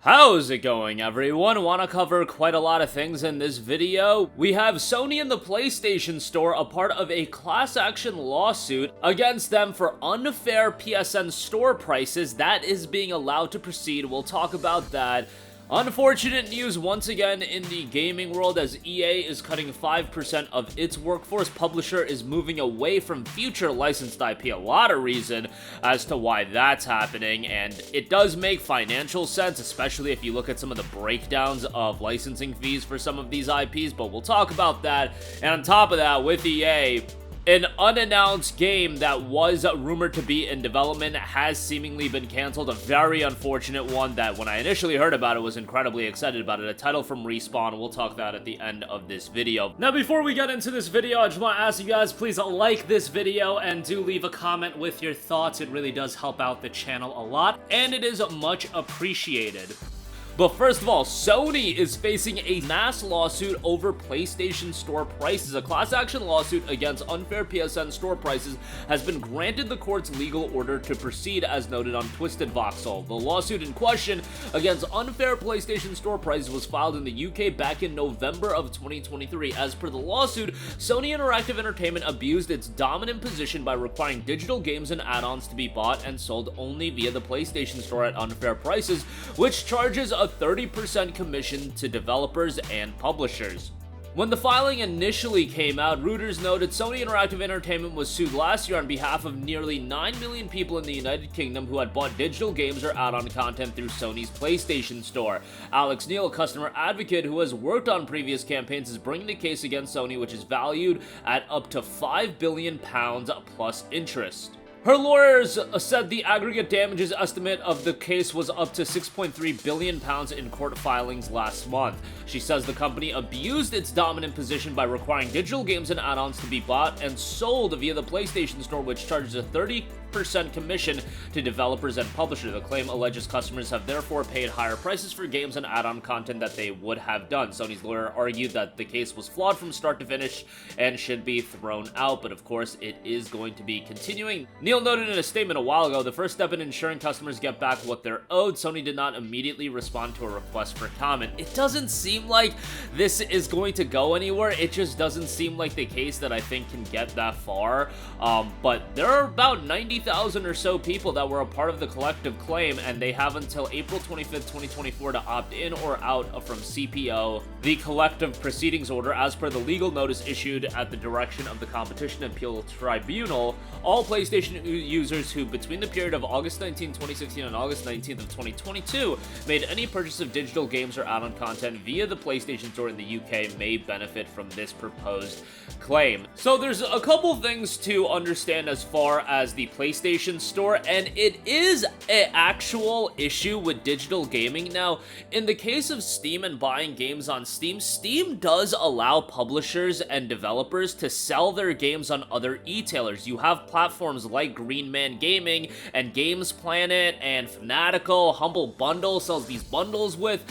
How's it going, everyone? Want to cover quite a lot of things in this video. We have Sony and the PlayStation Store a part of a class action lawsuit against them for unfair PSN Store prices that is being allowed to proceed. We'll talk about that. Unfortunate news once again in the gaming world as EA is cutting 5% of its workforce. Publisher is moving away from future licensed IP. A lot of reason as to why that's happening, and it does make financial sense, especially if you look at some of the breakdowns of licensing fees for some of these IPs, but we'll talk about that. And on top of that, with EA, an unannounced game that was rumored to be in development has seemingly been canceled. A very unfortunate one that when I initially heard about it was incredibly excited about it. A title from Respawn. We'll talk about at the end of this video. Now, before we get into this video, I just want to ask you guys, please like this video and do leave a comment with your thoughts. It really does help out the channel a lot, and it is much appreciated. But first of all, Sony is facing a mass lawsuit over PlayStation Store prices. A class action lawsuit against unfair PSN Store prices has been granted the court's legal order to proceed, as noted on Twisted Voxel. The lawsuit in question against unfair PlayStation Store prices was filed in the UK back in November of 2023. As per the lawsuit, Sony Interactive Entertainment abused its dominant position by requiring digital games and add-ons to be bought and sold only via the PlayStation Store at unfair prices, which charges a 30% commission to developers and publishers. When the filing initially came out, Reuters noted Sony Interactive Entertainment was sued last year on behalf of nearly 9 million people in the United Kingdom who had bought digital games or add-on content through Sony's PlayStation Store. Alex Neil, a customer advocate who has worked on previous campaigns, is bringing the case against Sony, which is valued at up to £5 billion plus interest. Her lawyers said the aggregate damages estimate of the case was up to £6.3 billion in court filings last month. She says the company abused its dominant position by requiring digital games and add-ons to be bought and sold via the PlayStation Store, which charges a 30% commission to developers and publishers. The claim alleges customers have therefore paid higher prices for games and add-on content that they would have done. Sony's lawyer argued that the case was flawed from start to finish and should be thrown out, but of course it is going to be continuing. Neil noted in a statement a while ago, the first step in ensuring customers get back what they're owed. Sony did not immediately respond to a request for comment. It doesn't seem like this is going to go anywhere. It just doesn't seem like the case that I think can get that far. But there are about 90,000 or so people that were a part of the collective claim, and they have until April 25th, 2024 to opt in or out from CPO, the collective proceedings order. As per the legal notice issued at the direction of the Competition Appeal Tribunal, all PlayStation users who between the period of August 19, 2016 and August 19th of 2022 made any purchase of digital games or add-on content via the PlayStation Store in the UK may benefit from this proposed claim. So there's a couple things to understand as far as the PlayStation Store, and it is an actual issue with digital gaming. Now, in the case of Steam and buying games on Steam, Steam does allow publishers and developers to sell their games on other e-tailers. You have platforms like Green Man Gaming and Games Planet and Fanatical. Humble Bundle sells these bundles with,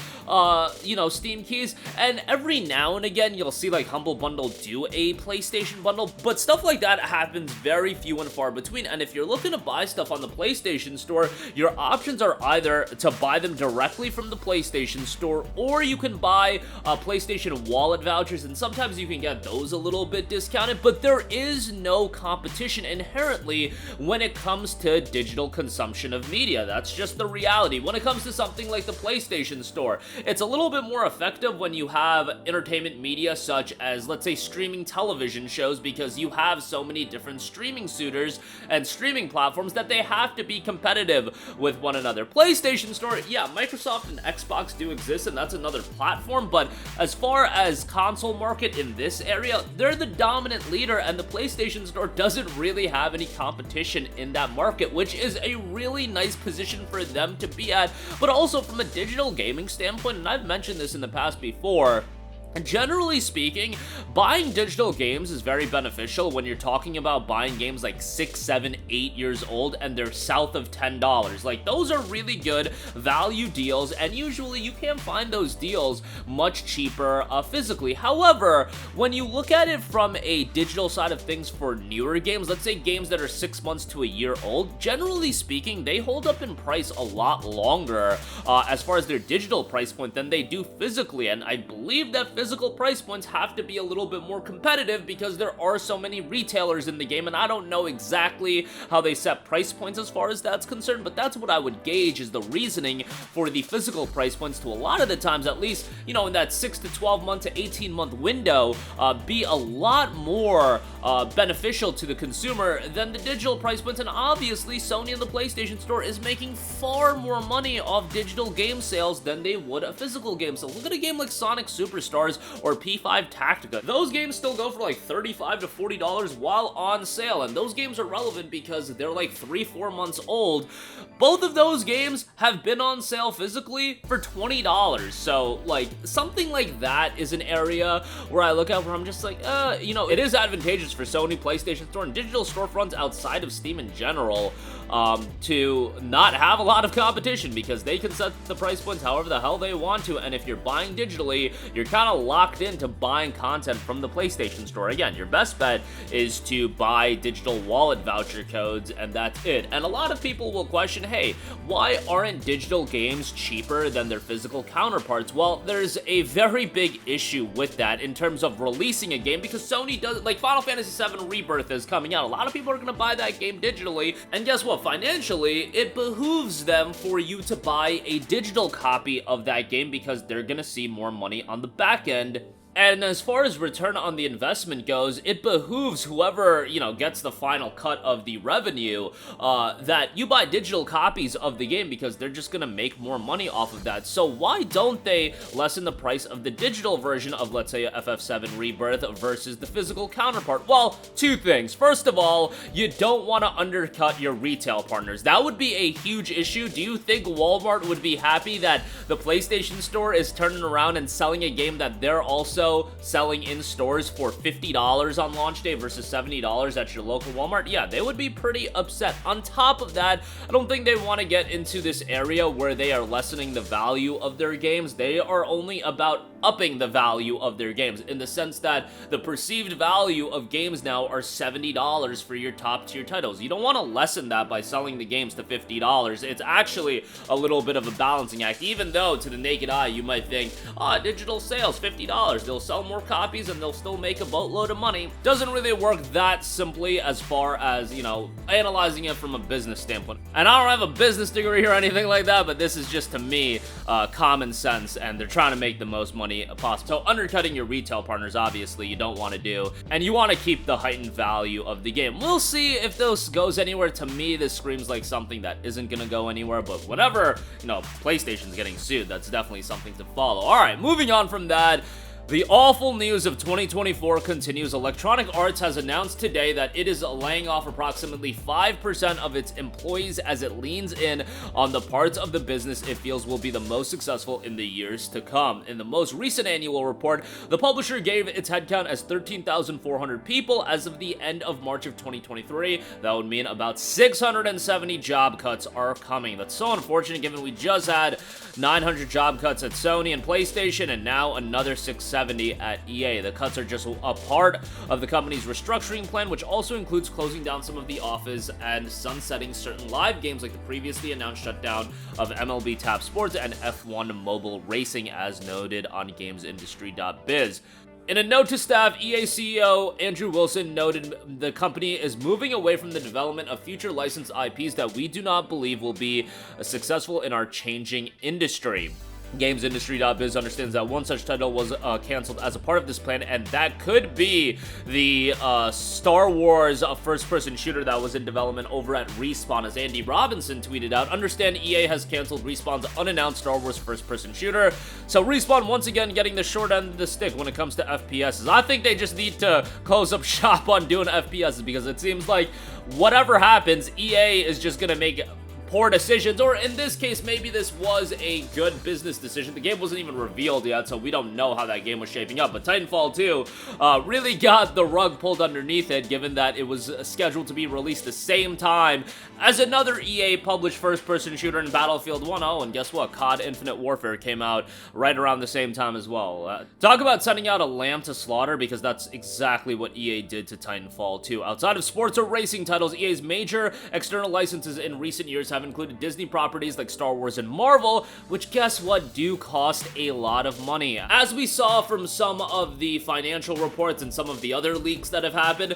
Steam keys, and every now and again you'll see like Humble Bundle do a PlayStation bundle, but stuff like that happens very few and far between. And if you're looking to buy stuff on the PlayStation Store, your options are either to buy them directly from the PlayStation Store, or you can buy PlayStation Wallet vouchers, and sometimes you can get those a little bit discounted, but there is no competition inherently when it comes to digital consumption of media. That's just the reality. When it comes to something like the PlayStation Store, it's a little bit more effective when you have entertainment media such as, let's say, streaming television shows, because you have so many different streaming suitors and streaming platforms that they have to be competitive with one another. PlayStation Store, yeah, Microsoft and Xbox do exist, and that's another platform, but as far as console market in this area, they're the dominant leader, and the PlayStation Store doesn't really have any competition in that market, which is a really nice position for them to be at. But also from a digital gaming standpoint, and I've mentioned this in the past before, Generally speaking, buying digital games is very beneficial when you're talking about buying games like 6, 7, 8 years old and they're south of $10. Like, those are really good value deals, and usually you can't find those deals much cheaper physically. However, when you look at it from a digital side of things for newer games, let's say games that are 6 months to a year old, generally speaking, they hold up in price a lot longer as far as their digital price point than they do physically, and I believe that physical price points have to be a little bit more competitive because there are so many retailers in the game, and I don't know exactly how they set price points as far as that's concerned, but that's what I would gauge is the reasoning for the physical price points to a lot of the times, at least, you know, in that 6 to 12 month to 18 month window, be a lot more beneficial to the consumer than the digital price points. And obviously, Sony and the PlayStation Store is making far more money off digital game sales than they would a physical game. So look at a game like Sonic Superstars or P5 Tactica. Those games still go for like $35 to $40 while on sale, and those games are relevant because they're like 3-4 months old. Both of those games have been on sale physically for $20, so like something like that is an area where I look at where I'm just like, you know, it is advantageous for Sony, PlayStation Store, and digital storefronts outside of Steam in general to not have a lot of competition because they can set the price points however the hell they want to, and if you're buying digitally, you're kind of locked into buying content from the PlayStation Store. Again, your best bet is to buy digital wallet voucher codes, and that's it. And a lot of people will question, hey, why aren't digital games cheaper than their physical counterparts? Well, there's a very big issue with that in terms of releasing a game, because Sony does, like Final Fantasy VII Rebirth is coming out. A lot of people are going to buy that game digitally, and guess what? Financially, it behooves them for you to buy a digital copy of that game because they're going to see more money on the back end. And as far as return on the investment goes, it behooves whoever, you know, gets the final cut of the revenue that you buy digital copies of the game because they're just gonna make more money off of that. So why don't they lessen the price of the digital version of, let's say, FF7 Rebirth versus the physical counterpart? Well, two things. First of all, you don't want to undercut your retail partners. That would be a huge issue. Do you think Walmart would be happy that the PlayStation Store is turning around and selling a game that they're also selling in stores for $50 on launch day versus $70 at your local Walmart? Yeah, they would be pretty upset. On top of that, I don't think they want to get into this area where they are lessening the value of their games. They are only about upping the value of their games in the sense that the perceived value of games now are $70 for your top tier titles. You don't want to lessen that by selling the games to $50. It's actually a little bit of a balancing act, even though to the naked eye you might think, oh, digital sales, $50. They'll sell more copies and they'll still make a boatload of money. Doesn't really work that simply as far as, you know, analyzing it from a business standpoint. And I don't have a business degree or anything like that, but this is just, to me, common sense, and they're trying to make the most money possible. So undercutting your retail partners, obviously, you don't want to do, and you want to keep the heightened value of the game. We'll see if this goes anywhere. To me, this screams like something that isn't going to go anywhere, but whenever, you know, PlayStation's getting sued, that's definitely something to follow. All right, moving on from that, the awful news of 2024 continues. Electronic Arts has announced today that it is laying off approximately 5% of its employees as it leans in on the parts of the business it feels will be the most successful in the years to come. In the most recent annual report, the publisher gave its headcount as 13,400 people as of the end of March of 2023. That would mean about 670 job cuts are coming. That's so unfortunate given we just had 900 job cuts at Sony and PlayStation, and now another 670 at EA. The cuts are just a part of the company's restructuring plan, which also includes closing down some of the office and sunsetting certain live games like the previously announced shutdown of MLB Tap Sports and F1 Mobile Racing, as noted on GamesIndustry.biz. In a note to staff, EA CEO Andrew Wilson noted the company is moving away from the development of future licensed IPs that we do not believe will be successful in our changing industry. GamesIndustry.biz understands that one such title was canceled as a part of this plan, and that could be the Star Wars first-person shooter that was in development over at Respawn. As Andy Robinson tweeted out, understand EA has canceled Respawn's unannounced Star Wars first-person shooter, so Respawn once again getting the short end of the stick when it comes to FPSs. I think they just need to close up shop on doing FPSs, because it seems like whatever happens, EA is just going to make poor decisions, or in this case, maybe this was a good business decision. The game wasn't even revealed yet, so we don't know how that game was shaping up, but Titanfall 2 really got the rug pulled underneath it, given that it was scheduled to be released the same time as another EA published first-person shooter in Battlefield 1. Oh, and guess what? COD Infinite Warfare came out right around the same time as well. Talk about sending out a lamb to slaughter, because that's exactly what EA did to Titanfall 2. Outside of sports or racing titles, EA's major external licenses in recent years have included Disney properties like Star Wars and Marvel, which, guess what, do cost a lot of money. As we saw from some of the financial reports and some of the other leaks that have happened,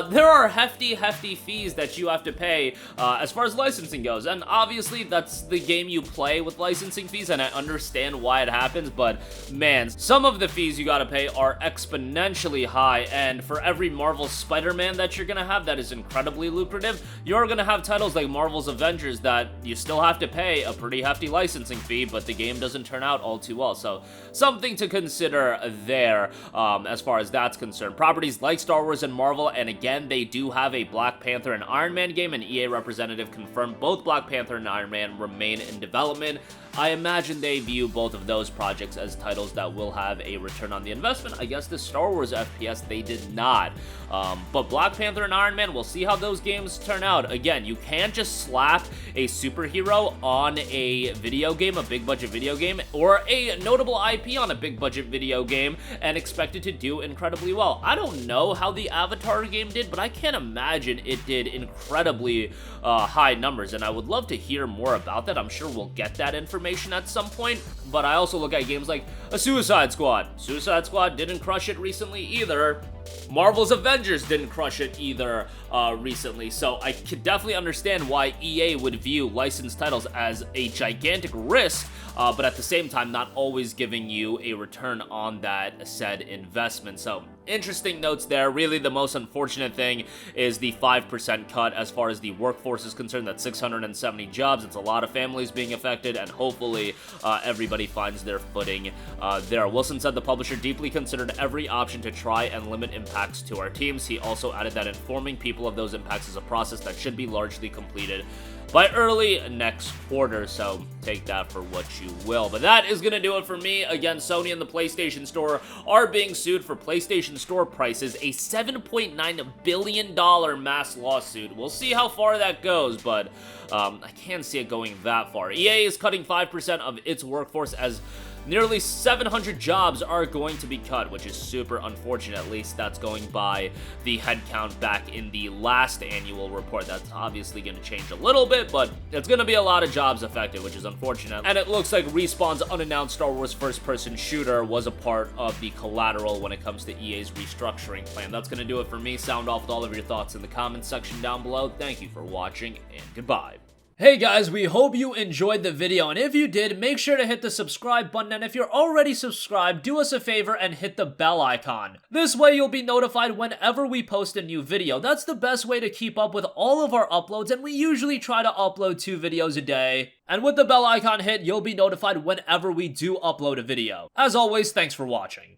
there are hefty fees that you have to pay as far as licensing goes, and obviously that's the game you play with licensing fees, and I understand why it happens, but man, some of the fees you gotta pay are exponentially high, and for every Marvel Spider-Man that you're gonna have that is incredibly lucrative, you're gonna have titles like Marvel's Avengers that you still have to pay a pretty hefty licensing fee, but the game doesn't turn out all too well, so something to consider there as far as that's concerned. Properties like Star Wars and Marvel, and again, they do have a Black Panther and Iron Man game, and EA representative confirmed both Black Panther and Iron Man remain in development. I imagine they view both of those projects as titles that will have a return on the investment. I guess the Star Wars FPS, they did not. But Black Panther and Iron Man, we'll see how those games turn out. Again, you can't just slap a superhero on a video game, a big budget video game, or a notable IP on a big budget video game and expect it to do incredibly well. I don't know how the Avatar game did, but I can't imagine it did incredibly high numbers, and I would love to hear more about that. I'm sure we'll get that information at some point, but I also look at games like a Suicide Squad. Suicide Squad didn't crush it recently either. Marvel's Avengers didn't crush it either recently, so I could definitely understand why EA would view licensed titles as a gigantic risk, but at the same time not always giving you a return on that said investment. So interesting notes there. Really, the most unfortunate thing is the 5% cut as far as the workforce is concerned. That's 670 jobs. It's a lot of families being affected, and hopefully everybody finds their footing there. Wilson said the publisher deeply considered every option to try and limit impacts to our teams. He also added that informing people of those impacts is a process that should be largely completed by early next quarter, so take that for what you will. But that is going to do it for me. Again, Sony and the PlayStation Store are being sued for PlayStation Store prices, a $7.9 billion mass lawsuit. We'll see how far that goes, but I can't see it going that far. EA is cutting 5% of its workforce as nearly 700 jobs are going to be cut, which is super unfortunate. At least that's going by the headcount back in the last annual report. That's obviously going to change a little bit, but it's going to be a lot of jobs affected, which is unfortunate. And it looks like Respawn's unannounced Star Wars first-person shooter was a part of the collateral when it comes to EA's restructuring plan. That's going to do it for me. Sound off with all of your thoughts in the comments section down below. Thank you for watching, and goodbye. Hey guys, we hope you enjoyed the video, and if you did, make sure to hit the subscribe button, and if you're already subscribed, do us a favor and hit the bell icon. This way you'll be notified whenever we post a new video. That's the best way to keep up with all of our uploads, and we usually try to upload 2 videos a day. And with the bell icon hit, you'll be notified whenever we do upload a video. As always, thanks for watching.